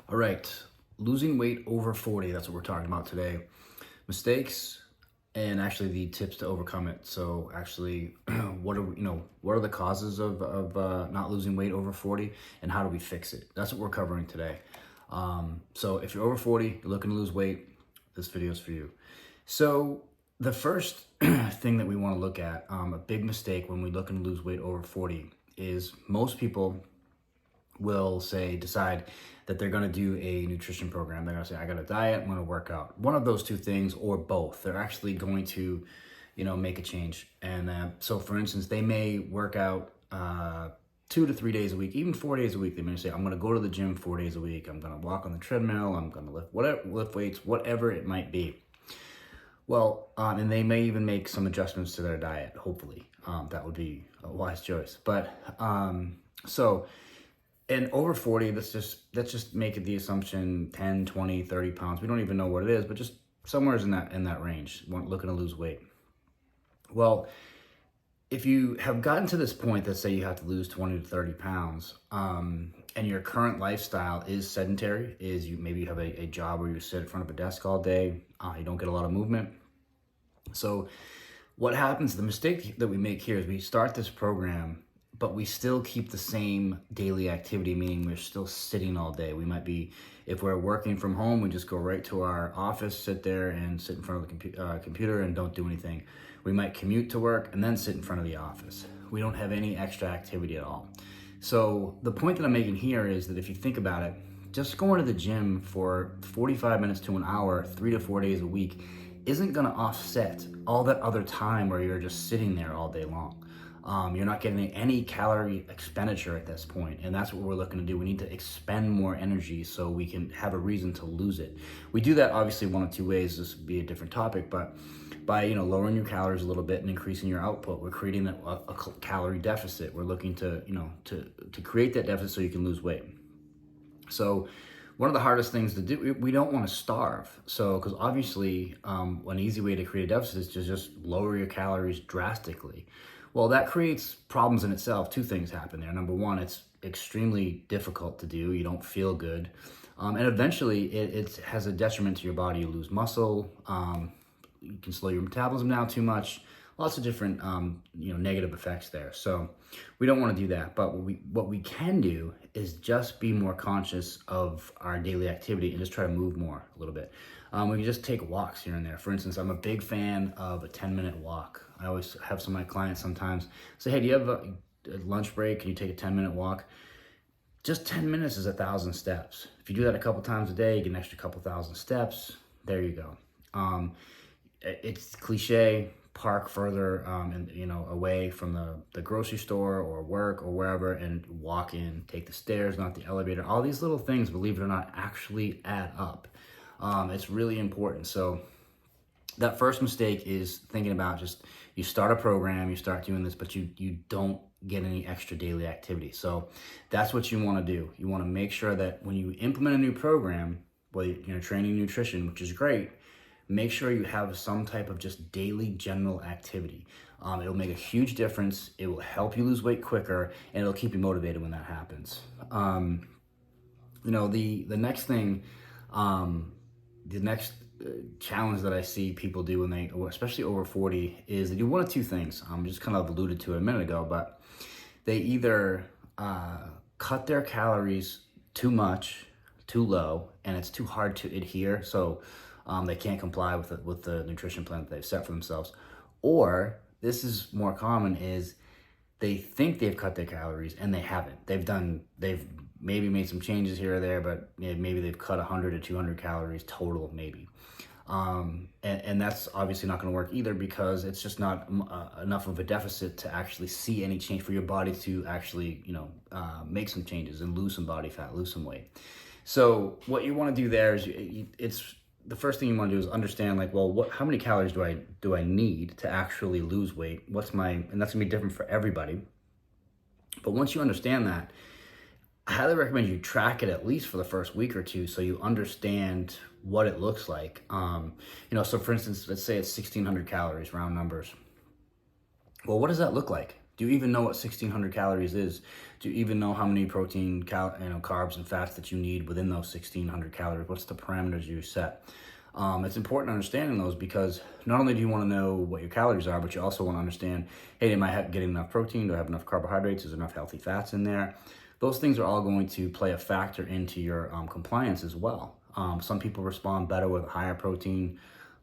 All right, losing weight over 40, that's what we're talking about today. Mistakes and actually the tips to overcome it. So actually, what are the causes of not losing weight over 40 and how do we fix it? That's what we're covering today. So if you're over 40, you're looking to lose weight, this video is for you. So the first thing that we want to look at, a big mistake when we look and lose weight over 40 is most people will decide that they're going to do a nutrition program. They're going to say, I got a diet, I'm going to work out. One of those two things or both. They're actually going to, make a change. And so for instance, they may work out 2 to 3 days a week, even 4 days a week. They may say, I'm going to go to the gym 4 days a week. I'm going to walk on the treadmill. I'm going to lift weights, whatever it might be. Well, and they may even make some adjustments to their diet, hopefully. That would be a wise choice. But and over 40, let's just make it the assumption 10, 20, 30 pounds. We don't even know what it is, but just somewhere in that range, looking to lose weight. Well, if you have gotten to this point that say you have to lose 20 to 30 pounds, and your current lifestyle is sedentary, maybe you have a job where you sit in front of a desk all day, you don't get a lot of movement. So what happens, the mistake that we make here is we start this program, but we still keep the same daily activity, meaning we're still sitting all day. We might be, if we're working from home, we just go right to our office, sit there and sit in front of the computer and don't do anything. We might commute to work and then sit in front of the office. We don't have any extra activity at all. So the point that I'm making here is that if you think about it, just going to the gym for 45 minutes to an hour, 3 to 4 days a week, isn't gonna offset all that other time where you're just sitting there all day long. You're not getting any calorie expenditure at this point, and that's what we're looking to do. We need to expend more energy so we can have a reason to lose it. We do that obviously one of two ways. This would be a different topic, but by lowering your calories a little bit and increasing your output, we're creating a calorie deficit. We're looking to create that deficit so you can lose weight. So one of the hardest things to do, we don't want to starve. So, because obviously an easy way to create a deficit is to just lower your calories drastically. Well, that creates problems in itself. Two things happen there. Number one, it's extremely difficult to do. You don't feel good. And eventually it has a detriment to your body. You lose muscle. You can slow your metabolism down too much. Lots of different negative effects there. So we don't want to do that. But what we can do is just be more conscious of our daily activity and just try to move more a little bit. We can just take walks here and there. For instance, I'm a big fan of a 10-minute walk. I always have some of my clients sometimes say, hey, do you have a lunch break? Can you take a 10-minute walk? Just 10 minutes is 1,000 steps. If you do that a couple times a day, you get an extra couple thousand steps. There you go. It's cliche, park further away from the grocery store or work or wherever and walk in, take the stairs, not the elevator. All these little things, believe it or not, actually add up. It's really important. So that first mistake is thinking about you start a program, you start doing this, but you don't get any extra daily activity. So that's what you want to do. You want to make sure that when you implement a new program, whether you're training nutrition, which is great, make sure you have some type of just daily general activity. It'll make a huge difference. It will help you lose weight quicker, and it'll keep you motivated when that happens. The next thing, the next challenge that I see people do when they, especially over 40, is they do one of two things. Just kind of alluded to it a minute ago, but they either cut their calories too much, too low, and it's too hard to adhere. So they can't comply with the nutrition plan that they've set for themselves. Or this is more common, is they think they've cut their calories and they haven't. They've maybe made some changes here or there, but maybe they've cut 100 to 200 calories total, maybe. And that's obviously not going to work either, because it's just not enough of a deficit to actually see any change for your body to actually, make some changes and lose some body fat, lose some weight. So what you want to do there is it's the first thing you want to do is understand, how many calories do I need to actually lose weight? And that's going to be different for everybody. But once you understand that, I highly recommend you track it at least for the first week or two so you understand what it looks like. So for instance, let's say it's 1,600 calories, round numbers. Well, what does that look like? Do you even know what 1600 calories is? Do you even know how many protein, carbs and fats that you need within those 1600 calories? What's the parameters you set? It's important understanding those, because not only do you want to know what your calories are, but you also want to understand, hey, am I getting enough protein? Do I have enough carbohydrates? Is there enough healthy fats in there? Those things are all going to play a factor into your compliance as well. Some people respond better with higher protein,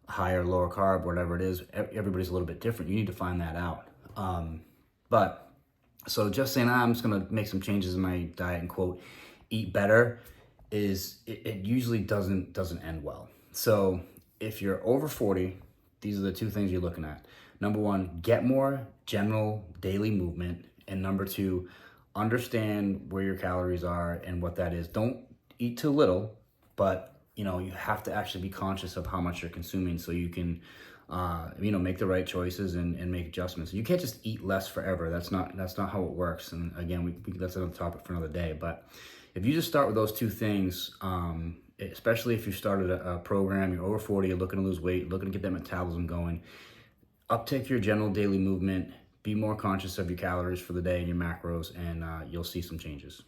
higher, lower carb, whatever it is. Everybody's a little bit different. You need to find that out. So just saying, I'm just going to make some changes in my diet and quote, eat better, it usually doesn't end well. So if you're over 40, these are the two things you're looking at. Number one, get more general daily movement. And number two, understand where your calories are and what that is. Don't eat too little, but you have to actually be conscious of how much you're consuming, so you can make the right choices and make adjustments. You can't just eat less forever. That's not how it works. And again, that's another topic for another day. But if you just start with those two things, especially if you started a program, you're over 40, you're looking to lose weight, looking to get that metabolism going, uptake your general daily movement, be more conscious of your calories for the day and your macros, and you'll see some changes.